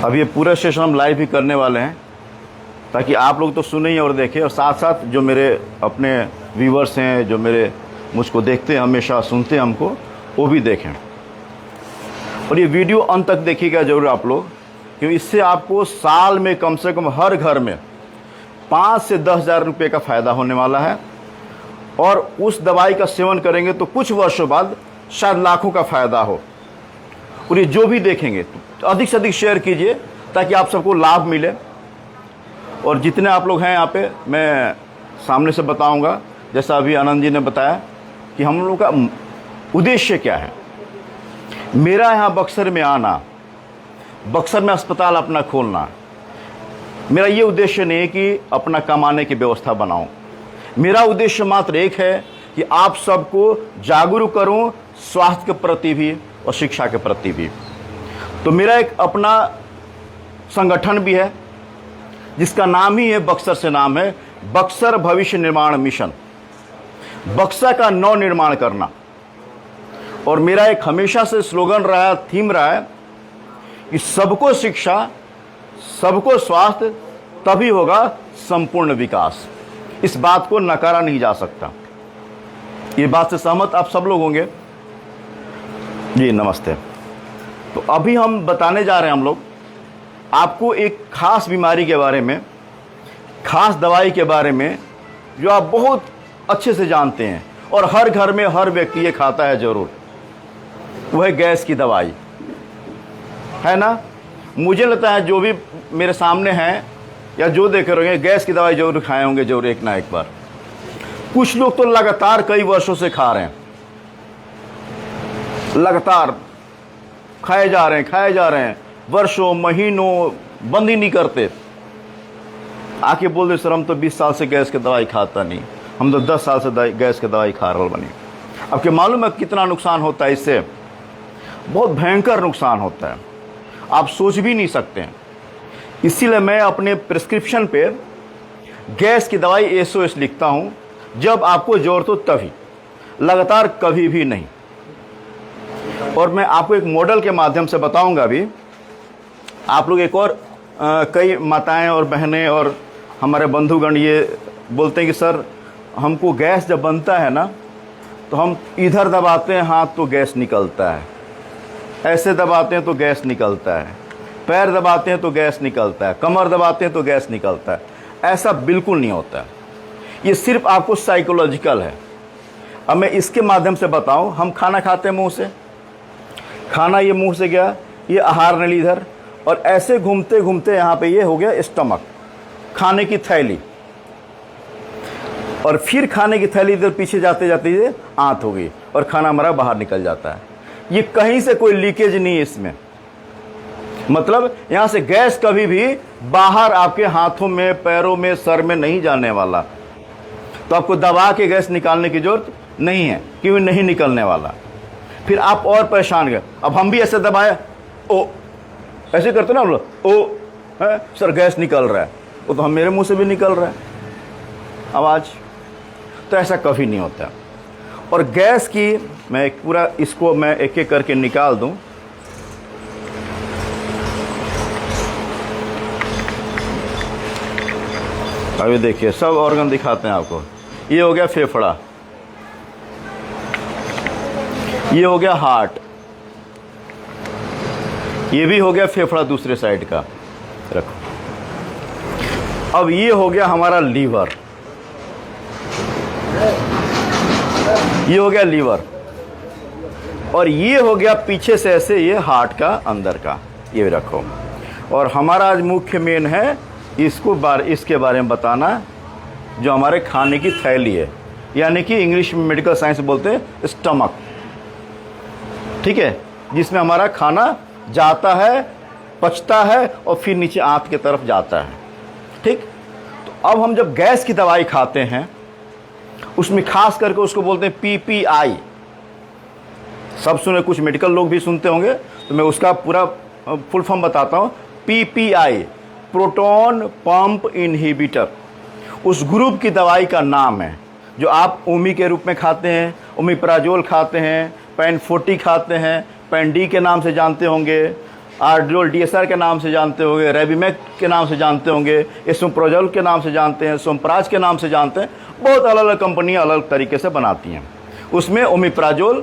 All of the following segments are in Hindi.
अब ये पूरा सेशन हम लाइव ही करने वाले हैं ताकि आप लोग तो सुने ही और देखें, और साथ साथ जो मेरे अपने व्यूवर्स हैं, जो मेरे मुझको देखते हैं, हमेशा सुनते हैं हमको, वो भी देखें। और ये वीडियो अंत तक देखिएगा ज़रूर आप लोग, क्योंकि इससे आपको साल में कम से कम हर घर में 5 से 10 हज़ार रुपये का फ़ायदा होने वाला है। और उस दवाई का सेवन करेंगे तो कुछ वर्षों बाद शायद लाखों का फ़ायदा हो। और ये जो भी देखेंगे तो अधिक से अधिक शेयर कीजिए ताकि आप सबको लाभ मिले। और जितने आप लोग हैं यहाँ पे, मैं सामने से बताऊंगा, जैसा अभी आनंद जी ने बताया कि हम लोग का उद्देश्य क्या है। मेरा यहाँ बक्सर में आना, बक्सर में अस्पताल अपना खोलना, मेरा ये उद्देश्य नहीं है कि अपना कमाने की व्यवस्था बनाऊं। मेरा उद्देश्य मात्र एक है कि आप सबको जागरूक करूं, स्वास्थ्य के प्रति भी और शिक्षा के प्रति भी। तो मेरा एक अपना संगठन भी है जिसका नाम ही है, बक्सर से नाम है, बक्सर भविष्य निर्माण मिशन। बक्सर का नव निर्माण करना। और मेरा एक हमेशा से स्लोगन रहा है, थीम रहा है कि सबको शिक्षा, सबको स्वास्थ्य, तभी होगा संपूर्ण विकास। इस बात को नकारा नहीं जा सकता। ये बात से सहमत आप सब लोग होंगे जी। नमस्ते। तो अभी हम बताने जा रहे हैं हम लोग आपको एक खास बीमारी के बारे में, खास दवाई के बारे में, जो आप बहुत अच्छे से जानते हैं और हर घर में हर व्यक्ति ये खाता है ज़रूर। वह है गैस की दवाई, है ना। मुझे लगता है जो भी मेरे सामने हैं या जो देख रहे होंगे, गैस की दवाई जरूर खाए होंगे, जरूर एक ना एक बार। कुछ लोग तो लगातार कई वर्षों से खा रहे हैं, लगातार खाए जा रहे हैं, वर्षों महीनों, बंद ही नहीं करते। आके बोल दे सर हम तो 20 साल से गैस की दवाई खाता नहीं, हम तो 10 साल से गैस की दवाई खा रहे बनी। अब क्या मालूम है कितना नुकसान होता है इससे? बहुत भयंकर नुकसान होता है, आप सोच भी नहीं सकते हैं। इसीलिए मैं अपने प्रिस्क्रिप्शन पे गैस की दवाई SOS लिखता हूं, जब आपको ज़रूरत हो तभी, लगातार कभी भी नहीं। और मैं आपको एक मॉडल के माध्यम से बताऊंगा भी। आप लोग एक और कई माताएं और बहनें और हमारे बंधुगण ये बोलते हैं कि सर हमको गैस जब बनता है ना तो हम इधर दबाते हैं हाथ तो गैस निकलता है, ऐसे दबाते हैं तो गैस निकलता है, पैर दबाते हैं तो गैस निकलता है, कमर दबाते हैं तो गैस निकलता है। ऐसा बिल्कुल नहीं होता है, ये सिर्फ आपको साइकोलॉजिकल है। अब मैं इसके माध्यम से बताऊं, हम खाना खाते हैं मुंह से, खाना ये मुंह से गया, ये आहार नली इधर, और ऐसे घूमते घूमते यहाँ पे ये हो गया स्टमक, खाने की थैली, और फिर खाने की थैली इधर पीछे जाते जाते ये आंत हो गई और खाना हमारा बाहर निकल जाता है। ये कहीं से कोई लीकेज नहीं है इसमें, मतलब यहाँ से गैस कभी भी बाहर आपके हाथों में, पैरों में, सर में नहीं जाने वाला। तो आपको दबा के गैस निकालने की जरूरत नहीं है, क्योंकि नहीं निकलने वाला। फिर आप और परेशान गए। अब हम भी ऐसे दबाए, ओ ऐसे करते ना हम लोग, ओ है सर गैस निकल रहा है, वो तो हम मेरे मुंह से भी निकल रहा है आवाज़। तो ऐसा कभी नहीं होता। और गैस की मैं पूरा इसको मैं एक एक करके निकाल दूं। अभी देखिए सब ऑर्गन दिखाते हैं आपको। ये हो गया फेफड़ा, ये हो गया हार्ट, ये भी हो गया फेफड़ा दूसरे साइड का, रखो। अब ये हो गया हमारा लीवर, ये हो गया लीवर, और ये हो गया पीछे से ऐसे ये हार्ट का अंदर का, ये भी रखो। और हमारा आज मुख्य मेन है इसके बारे में बताना, जो हमारे खाने की थैली है, यानी कि इंग्लिश में मेडिकल साइंस बोलते हैं स्टमक, ठीक है, जिसमें हमारा खाना जाता है, पचता है और फिर नीचे आंत की तरफ जाता है, ठीक। तो अब हम जब गैस की दवाई खाते हैं, उसमें खास करके उसको बोलते हैं PPI। सब सुने, कुछ मेडिकल लोग भी सुनते होंगे, तो मैं उसका पूरा फुल फॉर्म बताता हूँ। PPI, प्रोटॉन पंप इनहिबिटर, उस ग्रुप की दवाई का नाम है, जो आप ओमी के रूप में खाते हैं, ओमिप्राजोल खाते हैं, पैन 40 खाते हैं, पैन डी के नाम से जानते होंगे, आर्ड्रोल DSR के नाम से जानते होंगे, रेबीमेक के नाम से जानते होंगे, एसोम्प्रोजोल के नाम से जानते हैं, सोमप्राज के नाम से जानते हैं। बहुत अलग अलग कंपनियां अलग अलग तरीके से बनाती हैं। उसमें ओमिप्राजोल,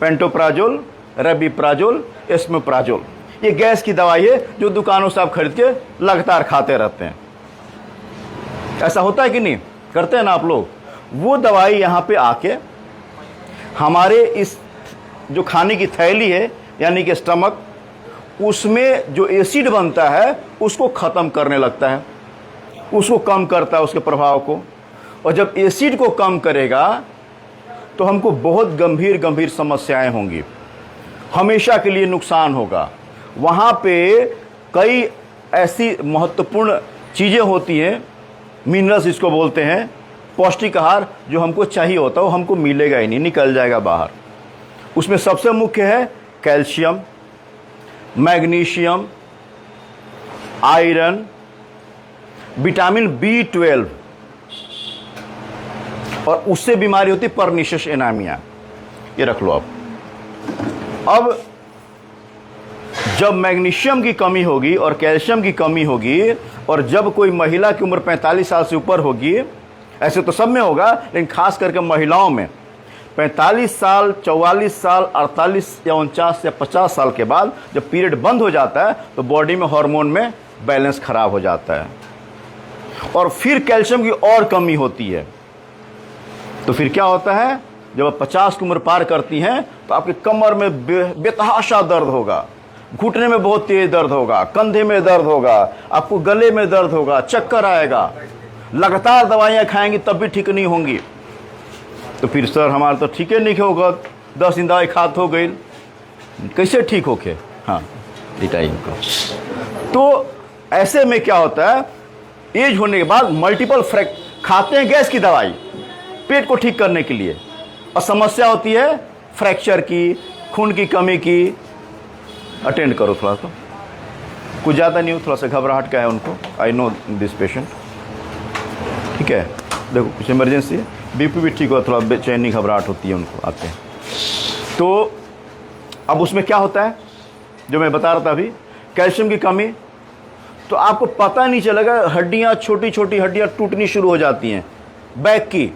पेंटोप्राजोल, रेबीप्राजोल, एस्मोप्राजोल, ये गैस की दवाई है जो दुकानों से आप खरीद के लगातार खाते रहते हैं। ऐसा होता है कि नहीं, करते हैं ना आप लोग। वो दवाई यहाँ पे आके हमारे इस जो खाने की थैली है यानी कि स्टमक, उसमें जो एसिड बनता है उसको ख़त्म करने लगता है, उसको कम करता है उसके प्रभाव को। और जब एसिड को कम करेगा तो हमको बहुत गंभीर गंभीर समस्याएं होंगी, हमेशा के लिए नुकसान होगा। वहाँ पे कई ऐसी महत्वपूर्ण चीज़ें होती हैं, मिनरल्स इसको बोलते हैं, पौष्टिक आहार जो हमको चाहिए होता है वो हमको मिलेगा ही नहीं, निकल जाएगा बाहर। उसमें सबसे मुख्य है calcium, magnesium, iron, vitamin B12, और उससे बीमारी होती है परनिशियस एनीमिया। ये रख लो आप। अब जब मैग्नीशियम की कमी होगी और कैल्शियम की कमी होगी, और जब कोई महिला की उम्र 45 साल से ऊपर होगी, ऐसे तो सब में होगा लेकिन खास करके महिलाओं में 45 साल, 44 साल, 48 या 49 या 50 साल के बाद जब पीरियड बंद हो जाता है तो बॉडी में हार्मोन में बैलेंस खराब हो जाता है, और फिर कैल्शियम की और कमी होती है। तो फिर क्या होता है, जब आप 50 की उम्र पार करती हैं तो आपके कमर में बेतहाशा दर्द होगा, घुटने में बहुत तेज दर्द होगा, कंधे में दर्द होगा, आपको गले में दर्द होगा, चक्कर आएगा, लगातार दवाइयाँ खाएंगी तब भी ठीक नहीं होंगी। तो फिर सर हमारा तो ठीक है नहीं होगा, 10 दिन दवाई खात हो गई, कैसे ठीक होके? हाँ, टाइम को। तो ऐसे में क्या होता है, एज होने के बाद मल्टीपल खाते हैं गैस की दवाई पेट को ठीक करने के लिए, और समस्या होती है फ्रैक्चर की, खून की कमी की। अटेंड करो थोड़ा सा, कुछ ज़्यादा नहीं हो, थोड़ा सा घबराहट का है उनको, आई नो दिस पेशेंट, ठीक है। देखो कुछ इमरजेंसी है, BP भी ठीक हो, थोड़ा बेचैनी घबराहट होती है उनको आते हैं। तो अब उसमें क्या होता है जो मैं बता रहा था अभी, कैल्शियम की कमी, तो आपको पता नहीं चलेगा, हड्डियाँ, छोटी छोटी हड्डियाँ टूटनी शुरू हो जाती हैं बैक की।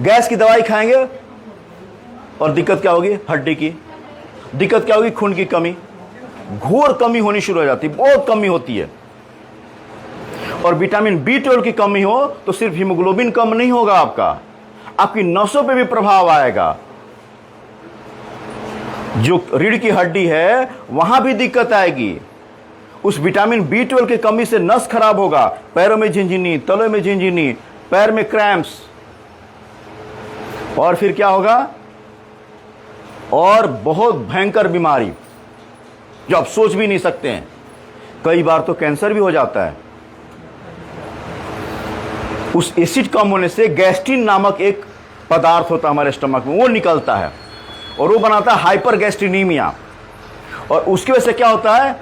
गैस की दवाई खाएंगे और दिक्कत क्या होगी, हड्डी की दिक्कत क्या होगी, खून की कमी, घोर कमी होनी शुरू हो जाती है, बहुत कमी होती है। और विटामिन B12 की कमी हो तो सिर्फ हीमोग्लोबिन कम नहीं होगा, आपकी नसों पे भी प्रभाव आएगा। जो रीढ़ की हड्डी है वहां भी दिक्कत आएगी। उस विटामिन B12 की कमी से नस खराब होगा, पैरों में झिंझिनी, तलों में झिंझिनी, पैर में क्रैम्प्स, और फिर क्या होगा, और बहुत भयंकर बीमारी जो आप सोच भी नहीं सकते हैं। कई बार तो कैंसर भी हो जाता है। उस एसिड कम होने से गैस्ट्रिन नामक एक पदार्थ होता है हमारे स्टमक में, वो निकलता है और वो बनाता है हाइपरगैस्ट्रिनीमिया, और उसकी वजह से क्या होता है,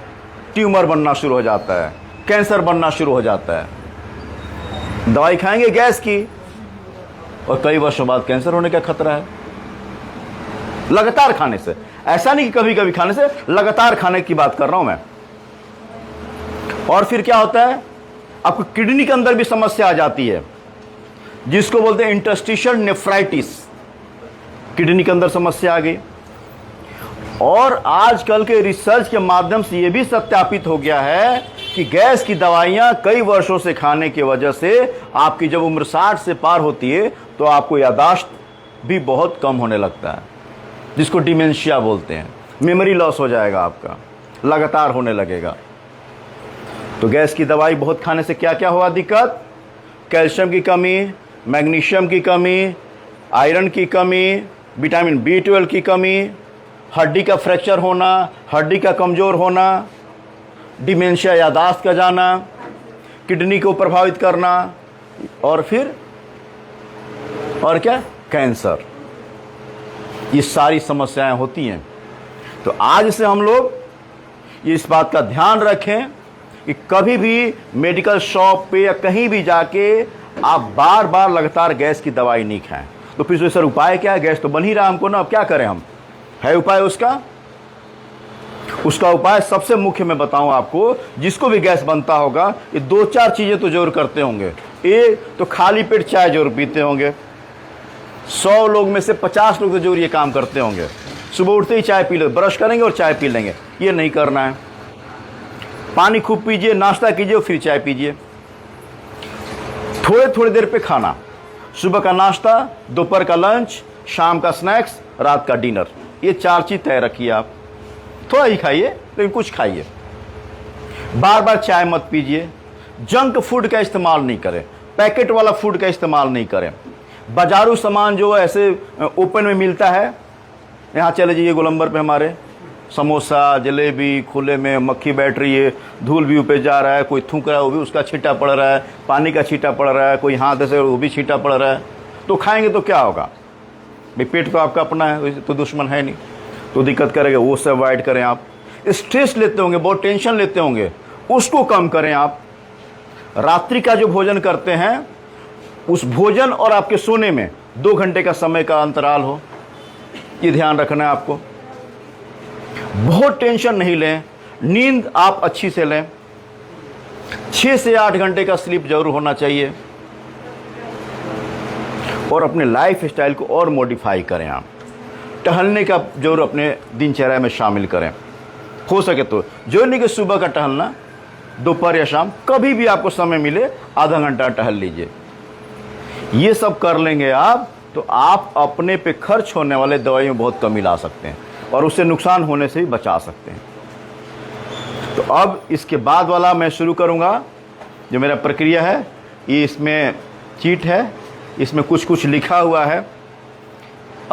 ट्यूमर बनना शुरू हो जाता है, कैंसर बनना शुरू हो जाता है। दवाई खाएंगे गैस की और कई वर्षों बाद कैंसर होने का खतरा है लगातार खाने से। ऐसा नहीं कि कभी कभी खाने से, लगातार खाने की बात कर रहा हूं मैं। और फिर क्या होता है, आपको किडनी के अंदर भी समस्या आ जाती है, जिसको बोलते हैं इंटरस्टिशियल नेफ्राइटिस। किडनी के अंदर समस्या आ गई। और आजकल के रिसर्च के माध्यम से यह भी सत्यापित हो गया है कि गैस की दवाइयां कई वर्षों से खाने की वजह से आपकी जब उम्र 60 से पार होती है तो आपको याददाश्त भी बहुत कम होने लगता है, जिसको डिमेंशिया बोलते हैं। मेमोरी लॉस हो जाएगा आपका, लगातार होने लगेगा। तो गैस की दवाई बहुत खाने से क्या क्या हुआ दिक्कत, कैल्शियम की कमी, मैग्नीशियम की कमी, आयरन की कमी, विटामिन B12 की कमी, हड्डी का फ्रैक्चर होना, हड्डी का कमज़ोर होना, डिमेंशिया याददाश्त का जाना, किडनी को प्रभावित करना, और फिर और क्या, कैंसर। ये सारी समस्याएं होती हैं। तो आज से हम लोग इस बात का ध्यान रखें कि कभी भी मेडिकल शॉप पे या कहीं भी जाके आप बार बार लगातार गैस की दवाई नहीं खाएं। तो फिर सर उपाय क्या है, गैस तो बन ही रहा हमको ना, अब क्या करें हम, है उपाय उसका? उसका उपाय सबसे मुख्य मैं बताऊं आपको, जिसको भी गैस बनता होगा, ये 2-4 चीज़ें तो जरूर करते होंगे। एक तो खाली पेट चाय जरूर पीते होंगे। 100 लोग में से 50 लोग तो जरूर ये काम करते होंगे। सुबह उठते ही चाय पी लो, ब्रश करेंगे और चाय पी लेंगे, ये नहीं करना है। पानी खूब पीजिए, नाश्ता कीजिए और फिर चाय पीजिए। थोड़े थोड़ी देर पे खाना, सुबह का नाश्ता, दोपहर का लंच, शाम का स्नैक्स, रात का डिनर, ये 4 चीज़ तय रखिए आप। थोड़ा ही खाइए लेकिन कुछ खाइए। बार बार चाय मत पीजिए। जंक फूड का इस्तेमाल नहीं करें, पैकेट वाला फूड का इस्तेमाल नहीं करें। बाजारू सामान जो ऐसे ओपन में मिलता है, यहाँ चले जाइए गोलंबर पे, हमारे समोसा, जलेबी, खुले में मक्खी बैठ रही है, धूल भी ऊपर जा रहा है, कोई थूक रहा है वो भी उसका छींटा पड़ रहा है, पानी का छींटा पड़ रहा है, कोई हाथ से वो भी छींटा पड़ रहा है। तो खाएंगे तो क्या होगा भाई? पेट तो आपका अपना है, तो दुश्मन है नहीं, तो दिक्कत करेगा। वो सब अवॉइड करें आप। स्ट्रेस लेते होंगे, बहुत टेंशन लेते होंगे, उसको कम करें आप। रात्रि का जो भोजन करते हैं, उस भोजन और आपके सोने में 2 घंटे का समय का अंतराल हो, ये ध्यान रखना है आपको। बहुत टेंशन नहीं लें, नींद आप अच्छी से लें। 6 से 8 घंटे का स्लीप जरूर होना चाहिए। और अपने लाइफ स्टाइल को और मॉडिफाई करें आप। टहलने का जरूर अपने दिनचर्या में शामिल करें, हो सके तो। जो नहीं कि सुबह का टहलना, दोपहर या शाम, कभी भी आपको समय मिले आधा घंटा टहल लीजिए। ये सब कर लेंगे आप, तो आप अपने पे खर्च होने वाले दवाई में बहुत कमी ला सकते हैं और उससे नुकसान होने से भी बचा सकते हैं। तो अब इसके बाद वाला मैं शुरू करूँगा, जो मेरा प्रक्रिया है। ये इसमें चीट है, इसमें कुछ कुछ लिखा हुआ है।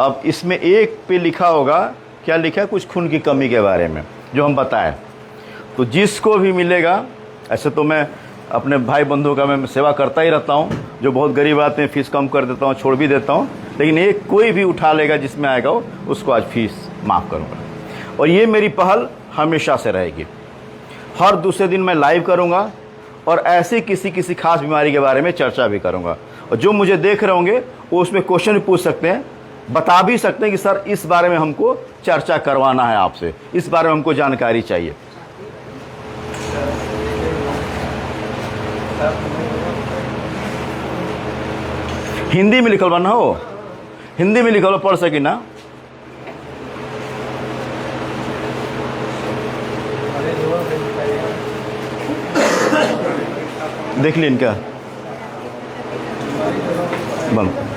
अब इसमें एक पे लिखा होगा, क्या लिखा है? कुछ खून की कमी के बारे में जो हम बताएं। तो जिसको भी मिलेगा, ऐसे तो मैं अपने भाई बंधुओं का मैं सेवा करता ही रहता हूँ, जो बहुत गरीब आते हैं फीस कम कर देता हूँ, छोड़ भी देता हूँ, लेकिन एक कोई भी उठा लेगा जिसमें आएगा उसको आज फीस माफ़ करूँगा। और ये मेरी पहल हमेशा से रहेगी। हर दूसरे दिन मैं लाइव करूँगा और ऐसे किसी खास बीमारी के बारे में चर्चा भी करूँगा। और जो मुझे देख रहे होंगे वो उसमें क्वेश्चन भी पूछ सकते हैं, बता भी सकते हैं कि सर इस बारे में हमको चर्चा करवाना है आपसे, इस बारे में हमको जानकारी चाहिए। हिंदी में लिखल बना हो, हिंदी में लिखल हो, पढ़ सकी ना? देख ली इनका बंद।